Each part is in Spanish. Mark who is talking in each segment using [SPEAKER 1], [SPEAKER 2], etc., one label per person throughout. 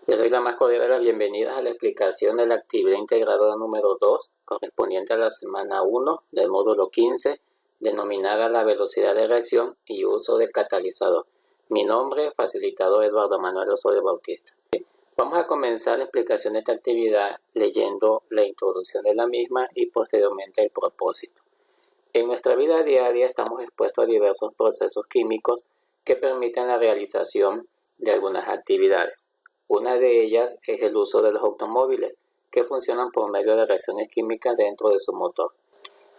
[SPEAKER 1] Les doy la más cordial de las bienvenidas a la explicación de la actividad integradora número 2, correspondiente a la semana 1 del módulo 15, denominada la velocidad de reacción y uso del catalizador. Mi nombre es facilitador Eduardo Manuel Osorio Bautista. Vamos a comenzar la explicación de esta actividad leyendo la introducción de la misma y posteriormente el propósito. En nuestra vida diaria estamos expuestos a diversos procesos químicos que permiten la realización de algunas actividades. Una de ellas es el uso de los automóviles, que funcionan por medio de reacciones químicas dentro de su motor,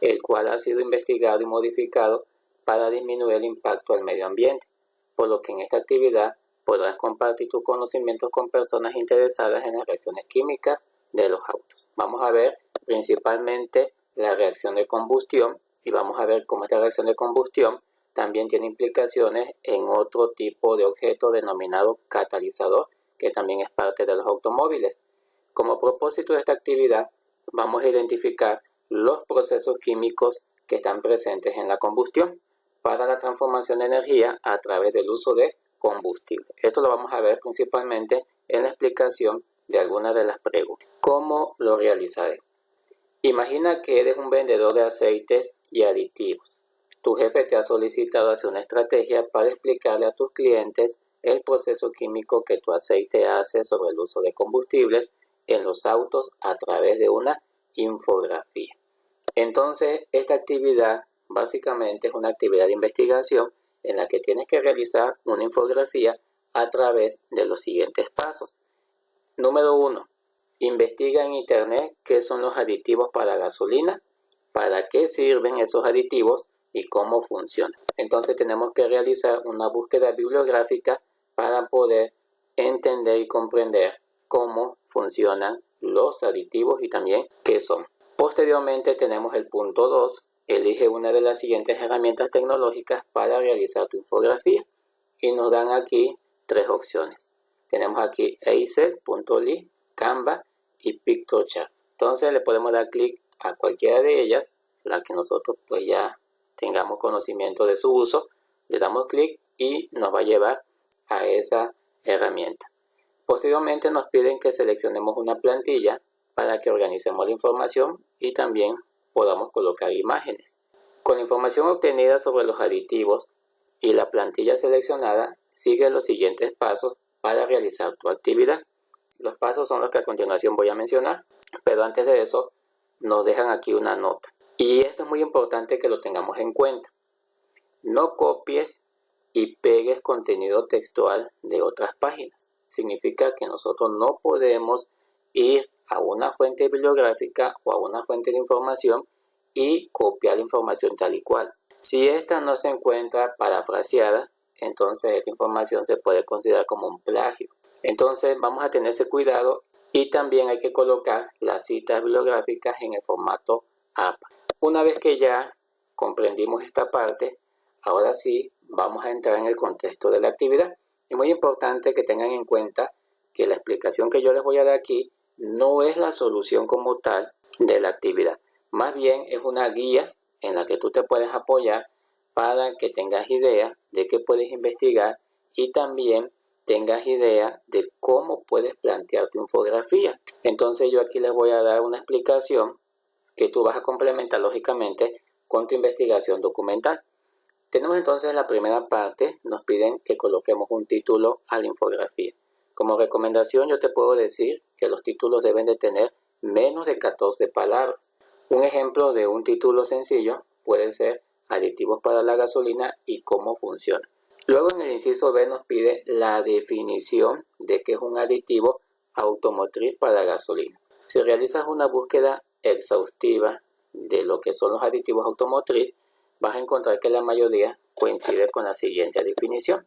[SPEAKER 1] el cual ha sido investigado y modificado para disminuir el impacto al medio ambiente, por lo que en esta actividad podrás compartir tus conocimientos con personas interesadas en las reacciones químicas de los autos. Vamos a ver principalmente la reacción de combustión y vamos a ver cómo esta reacción de combustión también tiene implicaciones en otro tipo de objeto denominado catalizador, que también es parte de los automóviles. Como propósito de esta actividad, vamos a identificar los procesos químicos que están presentes en la combustión para la transformación de energía a través del uso de combustible. Esto lo vamos a ver principalmente en la explicación de algunas de las preguntas. ¿Cómo lo realizaré? Imagina que eres un vendedor de aceites y aditivos. Tu jefe te ha solicitado hacer una estrategia para explicarle a tus clientes el proceso químico que tu aceite hace sobre el uso de combustibles en los autos a través de una infografía. Entonces, esta actividad básicamente es una actividad de investigación en la que tienes que realizar una infografía a través de los siguientes pasos. Número 1. Investiga en internet qué son los aditivos para gasolina, para qué sirven esos aditivos y cómo funcionan. Entonces tenemos que realizar una búsqueda bibliográfica para poder entender y comprender cómo funcionan los aditivos y también qué son. Posteriormente tenemos el punto 2. Elige una de las siguientes herramientas tecnológicas para realizar tu infografía. Y nos dan aquí 3 opciones. Tenemos aquí Excel.ly, Canva y Pictochart. Entonces le podemos dar clic a cualquiera de ellas, la que nosotros pues ya tengamos conocimiento de su uso. Le damos clic y nos va a llevar a esa herramienta. Posteriormente nos piden que seleccionemos una plantilla para que organicemos la información y también podamos colocar imágenes. Con la información obtenida sobre los aditivos y la plantilla seleccionada, sigue los siguientes pasos para realizar tu actividad. Los pasos son los que a continuación voy a mencionar, pero antes de eso nos dejan aquí una nota. Y esto es muy importante que lo tengamos en cuenta. No copies y pegues contenido textual de otras páginas. Significa que nosotros no podemos ir a una fuente bibliográfica o a una fuente de información y copiar la información tal y cual. Si esta no se encuentra parafraseada, entonces esta información se puede considerar como un plagio. Entonces vamos a tener ese cuidado y también hay que colocar las citas bibliográficas en el formato APA. Una vez que ya comprendimos esta parte, ahora sí vamos a entrar en el contexto de la actividad. Es muy importante que tengan en cuenta que la explicación que yo les voy a dar aquí no es la solución como tal de la actividad. Más bien es una guía en la que tú te puedes apoyar para que tengas idea de qué puedes investigar y también tengas idea de cómo puedes plantear tu infografía. Entonces yo aquí les voy a dar una explicación que tú vas a complementar lógicamente con tu investigación documental. Tenemos entonces la primera parte, nos piden que coloquemos un título a la infografía. Como recomendación yo te puedo decir que los títulos deben de tener menos de 14 palabras. Un ejemplo de un título sencillo puede ser aditivos para la gasolina y cómo funciona. Luego en el inciso B nos pide la definición de qué es un aditivo automotriz para gasolina. Si realizas una búsqueda exhaustiva de lo que son los aditivos automotriz, vas a encontrar que la mayoría coincide con la siguiente definición.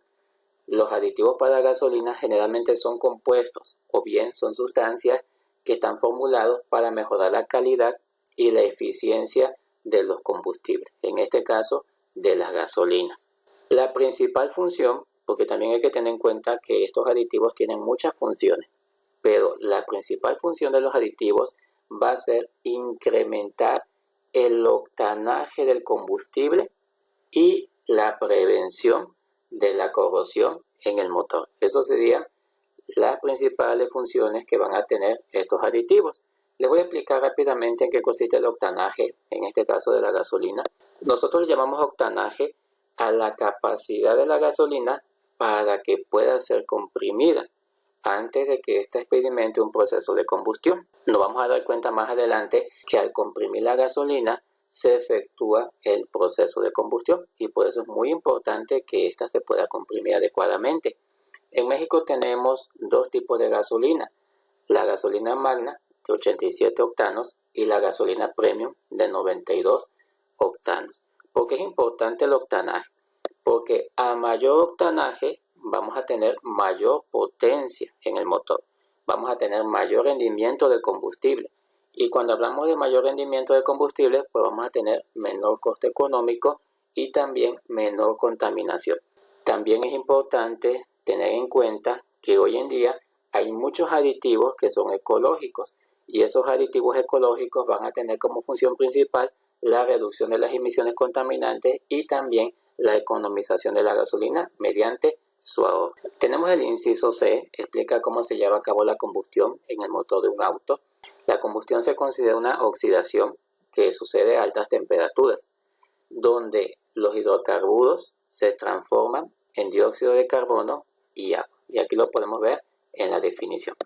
[SPEAKER 1] Los aditivos para gasolina generalmente son compuestos o bien son sustancias que están formulados para mejorar la calidad y la eficiencia de los combustibles, en este caso de las gasolinas. La principal función, porque también hay que tener en cuenta que estos aditivos tienen muchas funciones, pero la principal función de los aditivos va a ser incrementar el octanaje del combustible y la prevención de la corrosión en el motor. Eso sería las principales funciones que van a tener estos aditivos. Les voy a explicar rápidamente en qué consiste el octanaje, en este caso de la gasolina. Nosotros le llamamos octanaje a la capacidad de la gasolina para que pueda ser comprimida antes de que ésta experimente un proceso de combustión. Nos vamos a dar cuenta más adelante que al comprimir la gasolina se efectúa el proceso de combustión y por eso es muy importante que ésta se pueda comprimir adecuadamente. En México tenemos dos tipos de gasolina, la gasolina magna de 87 octanos y la gasolina premium de 92 octanos. ¿Por qué es importante el octanaje? Porque a mayor octanaje vamos a tener mayor potencia en el motor, vamos a tener mayor rendimiento del combustible. Y cuando hablamos de mayor rendimiento de combustible, pues vamos a tener menor coste económico y también menor contaminación. También es importante tener en cuenta que hoy en día hay muchos aditivos que son ecológicos y esos aditivos ecológicos van a tener como función principal la reducción de las emisiones contaminantes y también la economización de la gasolina mediante su ahorro. Tenemos el inciso C, explica cómo se lleva a cabo la combustión en el motor de un auto. La combustión se considera una oxidación que sucede a altas temperaturas, donde los hidrocarburos se transforman en dióxido de carbono y agua. Y aquí lo podemos ver en la definición.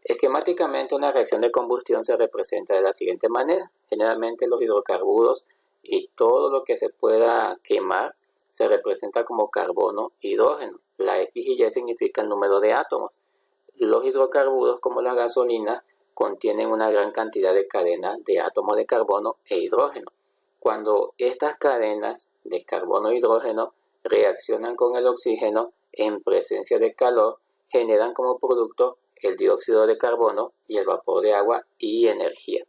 [SPEAKER 1] Esquemáticamente, una reacción de combustión se representa de la siguiente manera. Generalmente los hidrocarburos y todo lo que se pueda quemar se representa como carbono e hidrógeno. La X y Y significa el número de átomos. Los hidrocarburos, como la gasolina, contienen una gran cantidad de cadenas de átomos de carbono e hidrógeno. Cuando estas cadenas de carbono e hidrógeno reaccionan con el oxígeno en presencia de calor, generan como producto el dióxido de carbono y el vapor de agua y energía.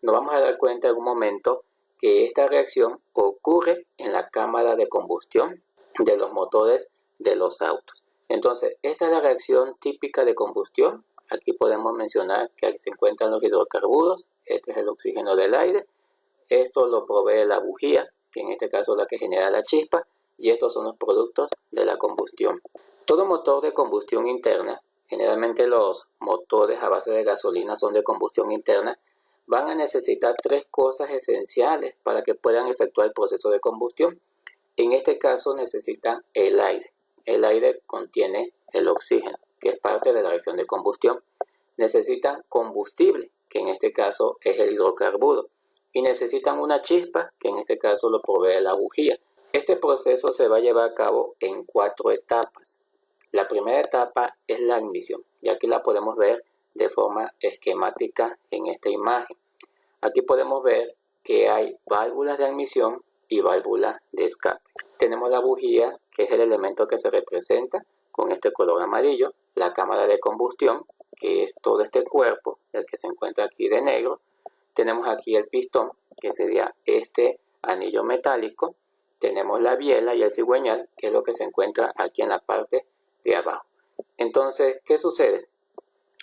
[SPEAKER 1] Nos vamos a dar cuenta en un momento que esta reacción ocurre en la cámara de combustión de los motores de los autos. Entonces, esta es la reacción típica de combustión. Aquí podemos mencionar que aquí se encuentran los hidrocarburos, este es el oxígeno del aire, esto lo provee la bujía, que en este caso es la que genera la chispa, y estos son los productos de la combustión. Todo motor de combustión interna, generalmente los motores a base de gasolina son de combustión interna, van a necesitar tres cosas esenciales para que puedan efectuar el proceso de combustión. En este caso necesitan el aire. El aire contiene el oxígeno, que es parte de la reacción de combustión. Necesitan combustible, que en este caso es el hidrocarburo. Y necesitan una chispa, que en este caso lo provee la bujía. Este proceso se va a llevar a cabo en 4 etapas. La primera etapa es la ignición, y aquí la podemos ver de forma esquemática en esta imagen. Aquí podemos ver que hay válvulas de admisión y válvulas de escape. Tenemos la bujía, que es el elemento que se representa con este color amarillo, la cámara de combustión, que es todo este cuerpo, el que se encuentra aquí de negro. Tenemos aquí el pistón, que sería este anillo metálico. Tenemos la biela y el cigüeñal, que es lo que se encuentra aquí en la parte de abajo. Entonces, ¿qué sucede?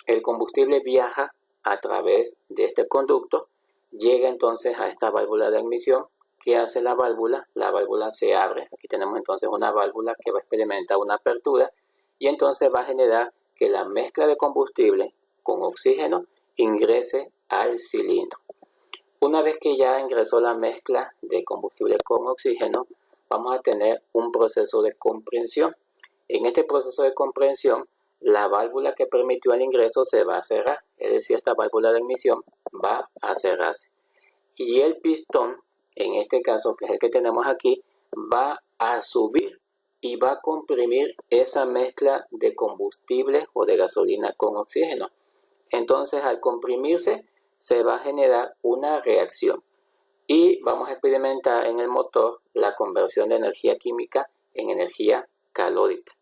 [SPEAKER 1] El combustible viaja a través de este conducto, llega entonces a esta válvula de admisión. ¿Qué hace la válvula? La válvula se abre. Aquí tenemos entonces una válvula que va a experimentar una apertura y entonces va a generar que la mezcla de combustible con oxígeno ingrese al cilindro. Una vez que ya ingresó la mezcla de combustible con oxígeno, vamos a tener un proceso de comprensión. En este proceso de comprensión, la válvula que permitió el ingreso se va a cerrar, es decir, esta válvula de admisión va a cerrarse. Y el pistón, en este caso, que es el que tenemos aquí, va a subir y va a comprimir esa mezcla de combustible o de gasolina con oxígeno. Entonces, al comprimirse, se va a generar una reacción y vamos a experimentar en el motor la conversión de energía química en energía calórica.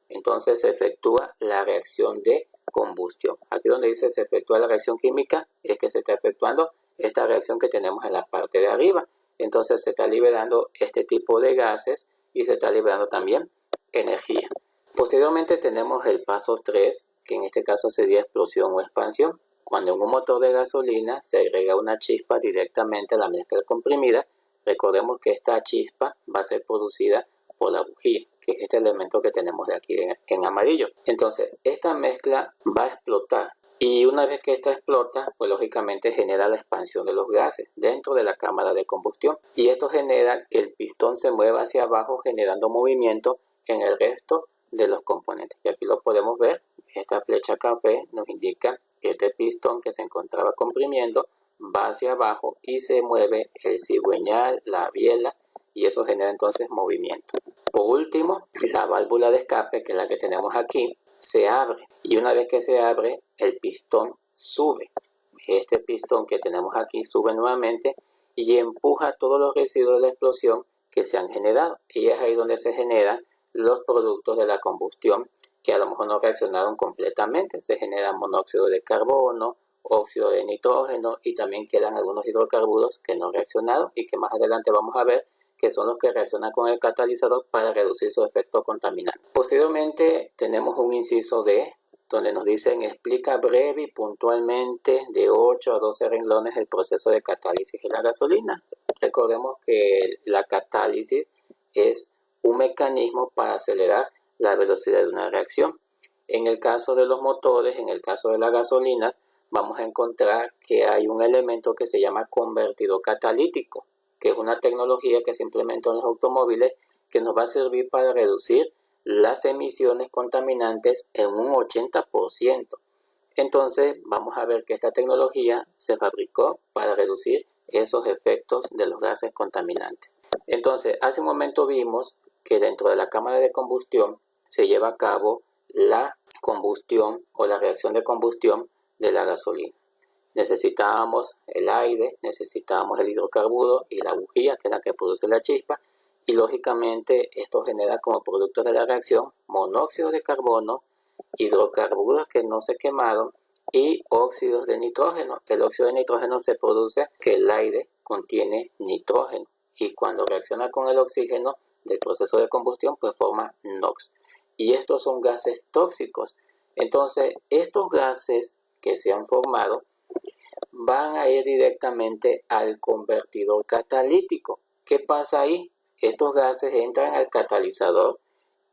[SPEAKER 1] Entonces se efectúa la reacción de combustión. Aquí donde dice se efectúa la reacción química es que se está efectuando esta reacción que tenemos en la parte de arriba. Entonces se está liberando este tipo de gases y se está liberando también energía. Posteriormente tenemos el paso 3, que en este caso sería explosión o expansión. Cuando en un motor de gasolina se agrega una chispa directamente a la mezcla comprimida, recordemos que esta chispa va a ser producida por la bujía, que es este elemento que tenemos de aquí en amarillo. Entonces, esta mezcla va a explotar. Y una vez que esta explota, pues lógicamente genera la expansión de los gases dentro de la cámara de combustión. Y esto genera que el pistón se mueva hacia abajo, generando movimiento en el resto de los componentes. Y aquí lo podemos ver. Esta flecha café nos indica que este pistón que se encontraba comprimiendo va hacia abajo y se mueve el cigüeñal, la biela, y eso genera entonces movimiento. Por último, la válvula de escape, que es la que tenemos aquí, se abre, y una vez que se abre, el pistón sube. Este pistón que tenemos aquí sube nuevamente y empuja todos los residuos de la explosión que se han generado, y es ahí donde se generan los productos de la combustión que a lo mejor no reaccionaron completamente. Se genera monóxido de carbono, óxido de nitrógeno, y también quedan algunos hidrocarburos que no reaccionaron y que más adelante vamos a ver que son los que reaccionan con el catalizador para reducir su efecto contaminante. Posteriormente tenemos un inciso D, donde nos dicen explica breve y puntualmente de 8 a 12 renglones el proceso de catálisis de la gasolina. Recordemos que la catálisis es un mecanismo para acelerar la velocidad de una reacción. En el caso de los motores, en el caso de las gasolinas, vamos a encontrar que hay un elemento que se llama convertidor catalítico, que es una tecnología que se implementó en los automóviles que nos va a servir para reducir las emisiones contaminantes en un 80%. Entonces vamos a ver que esta tecnología se fabricó para reducir esos efectos de los gases contaminantes. Entonces, hace un momento vimos que dentro de la cámara de combustión se lleva a cabo la combustión o la reacción de combustión de la gasolina. Necesitábamos el aire, necesitábamos el hidrocarburo y la bujía, que es la que produce la chispa, y lógicamente esto genera como producto de la reacción monóxido de carbono, hidrocarburos que no se quemaron y óxidos de nitrógeno. El óxido de nitrógeno se produce que el aire contiene nitrógeno, y cuando reacciona con el oxígeno del proceso de combustión pues forma NOx, y estos son gases tóxicos. Entonces estos gases que se han formado van a ir directamente al convertidor catalítico. ¿Qué pasa ahí? Estos gases entran al catalizador,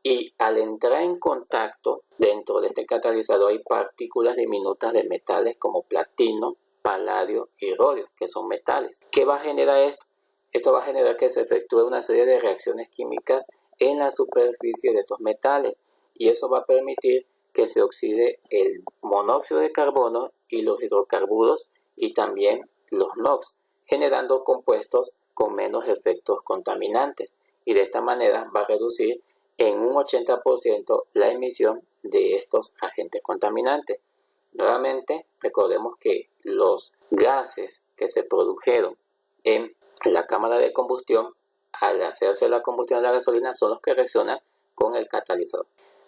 [SPEAKER 1] y al entrar en contacto dentro de este catalizador hay partículas diminutas de metales como platino, paladio y rodio, que son metales. ¿Qué va a generar esto? Esto va a generar que se efectúe una serie de reacciones químicas en la superficie de estos metales, y eso va a permitir que se oxide el monóxido de carbono y los hidrocarburos y también los NOx, generando compuestos con menos efectos contaminantes, y de esta manera va a reducir en un 80% la emisión de estos agentes contaminantes. Nuevamente, recordemos que los gases que se produjeron en la cámara de combustión, al hacerse la combustión de la gasolina, son los que reaccionan con el catalizador.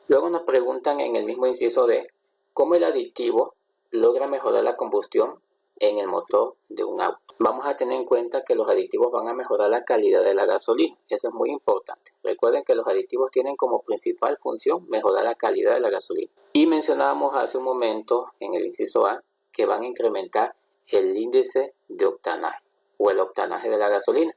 [SPEAKER 1] Luego nos preguntan en el mismo inciso D, ¿cómo el aditivo logra mejorar la combustión en el motor de un auto? Vamos a tener en cuenta que los aditivos van a mejorar la calidad de la gasolina. Eso es muy importante. Recuerden que los aditivos tienen como principal función mejorar la calidad de la gasolina. Y mencionábamos hace un momento en el inciso A que van a incrementar el índice de octanaje o el octanaje de la gasolina.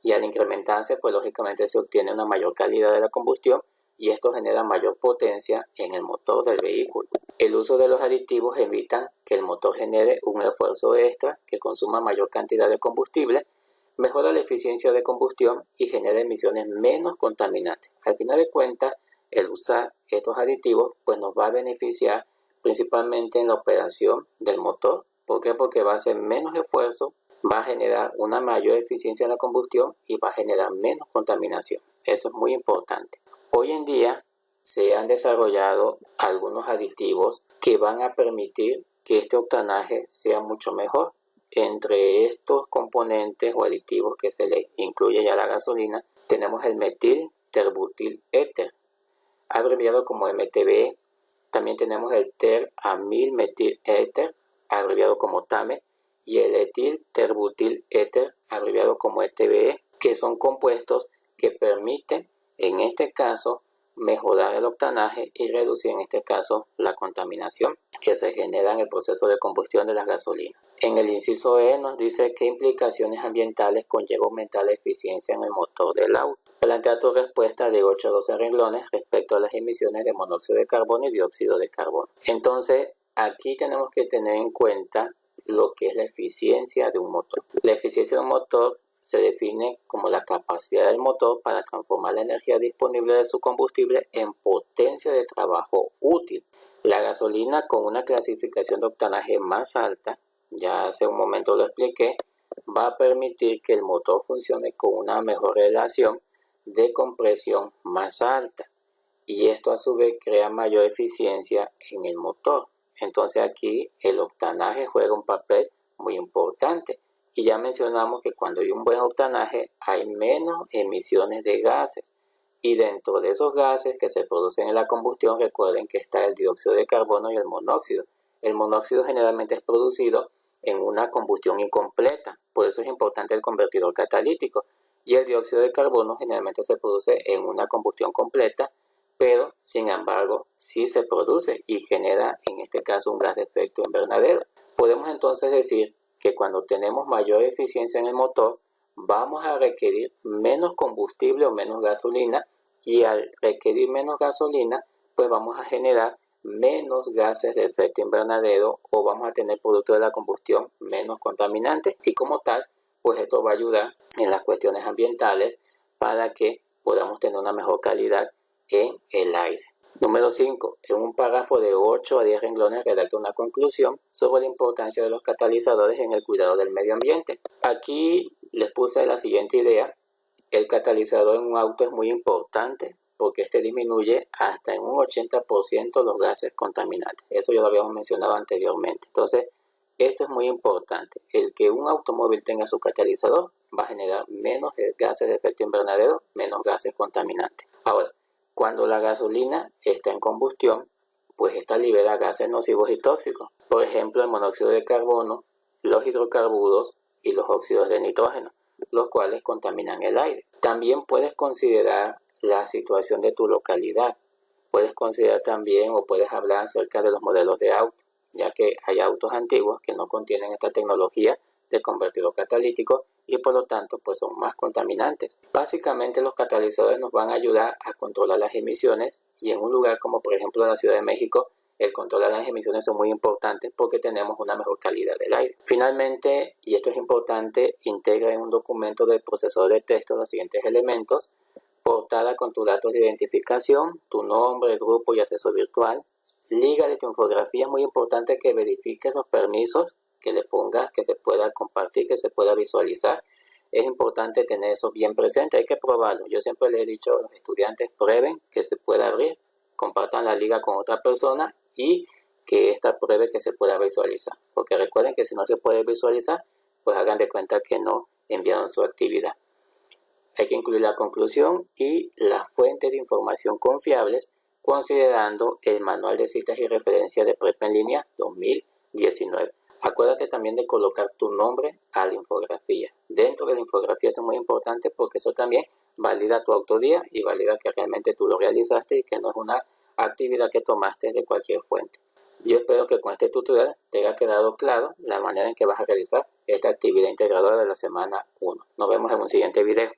[SPEAKER 1] Y al incrementarse, pues lógicamente se obtiene una mayor calidad de la combustión, y esto genera mayor potencia en el motor del vehículo. El uso de los aditivos evita que el motor genere un esfuerzo extra que consuma mayor cantidad de combustible, mejora la eficiencia de combustión y genera emisiones menos contaminantes. Al final de cuentas, el usar estos aditivos pues nos va a beneficiar principalmente en la operación del motor. ¿Por qué? Porque va a hacer menos esfuerzo, va a generar una mayor eficiencia en la combustión y va a generar menos contaminación. Eso es muy importante. Hoy en día se han desarrollado algunos aditivos que van a permitir que este octanaje sea mucho mejor. Entre estos componentes o aditivos que se le incluye ya a la gasolina, tenemos el metil terbutil éter, abreviado como MTBE. También tenemos el teramil metil éter, abreviado como TAME, y el etil terbutil éter, abreviado como ETBE, que son compuestos que permiten, en este caso, mejorar el octanaje y reducir en este caso la contaminación que se genera en el proceso de combustión de las gasolinas. En el inciso E nos dice qué implicaciones ambientales conlleva aumentar la eficiencia en el motor del auto. Plantea tu respuesta de 8 a 12 renglones respecto a las emisiones de monóxido de carbono y dióxido de carbono. Entonces, aquí tenemos que tener en cuenta lo que es la eficiencia de un motor. La eficiencia de un motor se define como la capacidad del motor para transformar la energía disponible de su combustible en potencia de trabajo útil. La gasolina, con una clasificación de octanaje más alta, ya hace un momento lo expliqué, va a permitir que el motor funcione con una mejor relación de compresión más alta, y esto a su vez crea mayor eficiencia en el motor. Entonces aquí el octanaje juega un papel muy importante, y ya mencionamos que cuando hay un buen octanaje hay menos emisiones de gases, y dentro de esos gases que se producen en la combustión, recuerden que está el dióxido de carbono y el monóxido. El monóxido generalmente es producido en una combustión incompleta, por eso es importante el convertidor catalítico, y el dióxido de carbono generalmente se produce en una combustión completa, pero sin embargo sí se produce y genera en este caso un gas de efecto invernadero. Podemos entonces decir que cuando tenemos mayor eficiencia en el motor, vamos a requerir menos combustible o menos gasolina, y al requerir menos gasolina, pues vamos a generar menos gases de efecto invernadero, o vamos a tener productos de la combustión menos contaminantes, y como tal, pues esto va a ayudar en las cuestiones ambientales para que podamos tener una mejor calidad en el aire. Número 5. En un párrafo de 8 a 10 renglones redacta una conclusión sobre la importancia de los catalizadores en el cuidado del medio ambiente. Aquí les puse la siguiente idea. El catalizador en un auto es muy importante porque este disminuye hasta en un 80% los gases contaminantes. Eso ya lo habíamos mencionado anteriormente. Entonces, esto es muy importante. El que un automóvil tenga su catalizador va a generar menos gases de efecto invernadero, menos gases contaminantes. Ahora, cuando la gasolina está en combustión, pues esta libera gases nocivos y tóxicos. Por ejemplo, el monóxido de carbono, los hidrocarburos y los óxidos de nitrógeno, los cuales contaminan el aire. También puedes considerar la situación de tu localidad. Puedes considerar también o puedes hablar acerca de los modelos de auto, ya que hay autos antiguos que no contienen esta tecnología de convertidor catalítico y por lo tanto pues son más contaminantes. Básicamente los catalizadores nos van a ayudar a controlar las emisiones, y en un lugar como por ejemplo la Ciudad de México, el control de las emisiones son muy importantes porque tenemos una mejor calidad del aire. Finalmente, y esto es importante, integra en un documento del procesador de texto los siguientes elementos: portada con tus datos de identificación, tu nombre, grupo y acceso virtual. Liga de tu infografía, es muy importante que verifiques los permisos, que le pongas, que se pueda compartir, que se pueda visualizar. Es importante tener eso bien presente, hay que probarlo. Yo siempre le he dicho a los estudiantes, prueben que se pueda abrir, compartan la liga con otra persona y que esta pruebe que se pueda visualizar. Porque recuerden que si no se puede visualizar, pues hagan de cuenta que no enviaron su actividad. Hay que incluir la conclusión y las fuentes de información confiables, considerando el Manual de Citas y Referencias de Prepa en Línea 2019. Acuérdate también de colocar tu nombre a la infografía. Dentro de la infografía eso es muy importante porque eso también valida tu autoría y valida que realmente tú lo realizaste y que no es una actividad que tomaste de cualquier fuente. Yo espero que con este tutorial te haya quedado claro la manera en que vas a realizar esta actividad integradora de la semana 1. Nos vemos en un siguiente video.